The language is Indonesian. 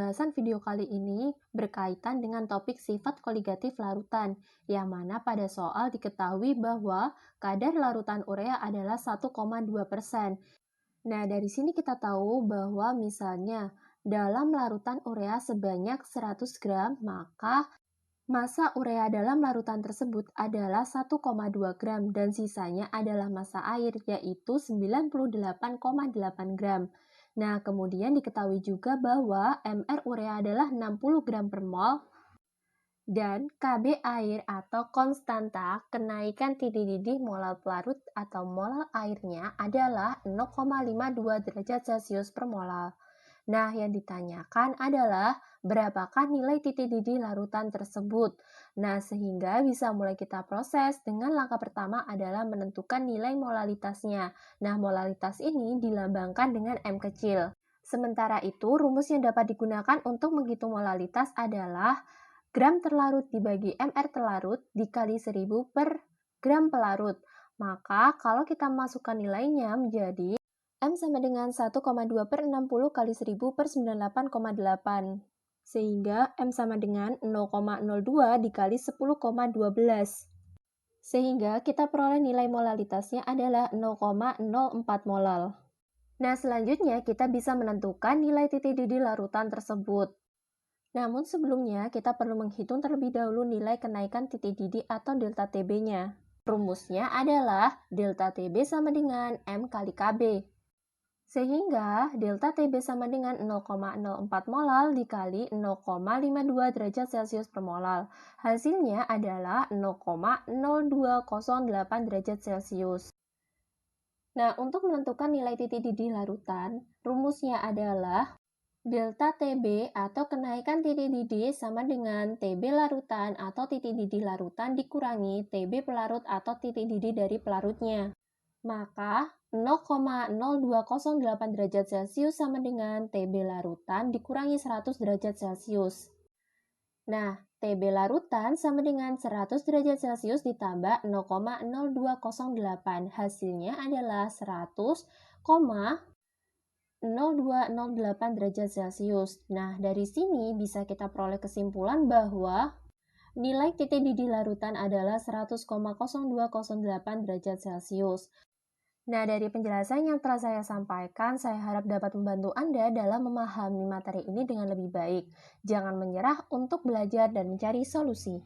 pembahasan video kali ini berkaitan dengan topik sifat koligatif larutan, yang mana pada soal diketahui bahwa kadar larutan urea adalah 1,2%. Nah, dari sini kita tahu bahwa misalnya dalam larutan urea sebanyak 100 gram, maka massa urea dalam larutan tersebut adalah 1,2 gram dan sisanya adalah massa air, yaitu 98,8 gram. Nah, kemudian diketahui juga bahwa Mr urea adalah 60 gram per mol dan Kb air atau konstanta kenaikan titik didih molal pelarut atau molal airnya adalah 0,52 derajat Celcius per molal. Nah, yang ditanyakan adalah berapakah nilai titik didih larutan tersebut. Nah, sehingga bisa mulai kita proses dengan langkah pertama adalah menentukan nilai molalitasnya. Nah, molalitas ini dilambangkan dengan M kecil. Sementara itu, rumus yang dapat digunakan untuk menghitung molalitas adalah gram terlarut dibagi Mr terlarut dikali 1000 per gram pelarut. Maka, kalau kita masukkan nilainya menjadi M sama dengan 1,2 per 60 kali 1000 per 98,8. Sehingga M sama dengan 0,02 dikali 10,12. Sehingga kita peroleh nilai molalitasnya adalah 0,04 molal. Nah, selanjutnya kita bisa menentukan nilai titik didih larutan tersebut. Namun sebelumnya kita perlu menghitung terlebih dahulu nilai kenaikan titik didih atau delta TB-nya. Rumusnya adalah delta TB sama dengan M kali Kb. Sehingga delta TB sama dengan 0,04 molal dikali 0,52 derajat Celcius per molal. Hasilnya adalah 0,0208 derajat Celcius. Nah, untuk menentukan nilai titik didih larutan, rumusnya adalah delta TB atau kenaikan titik didih sama dengan TB larutan atau titik didih larutan dikurangi TB pelarut atau titik didih dari pelarutnya. Maka 0,0208 derajat Celcius sama dengan TB larutan dikurangi 100 derajat Celcius. Nah, TB larutan sama dengan 100 derajat Celcius ditambah 0,0208. Hasilnya adalah 100,0208 derajat Celcius. Nah, dari sini bisa kita peroleh kesimpulan bahwa nilai titik didih larutan adalah 100,0208 derajat Celcius. Nah, dari penjelasan yang telah saya sampaikan, saya harap dapat membantu Anda dalam memahami materi ini dengan lebih baik. Jangan menyerah untuk belajar dan mencari solusi.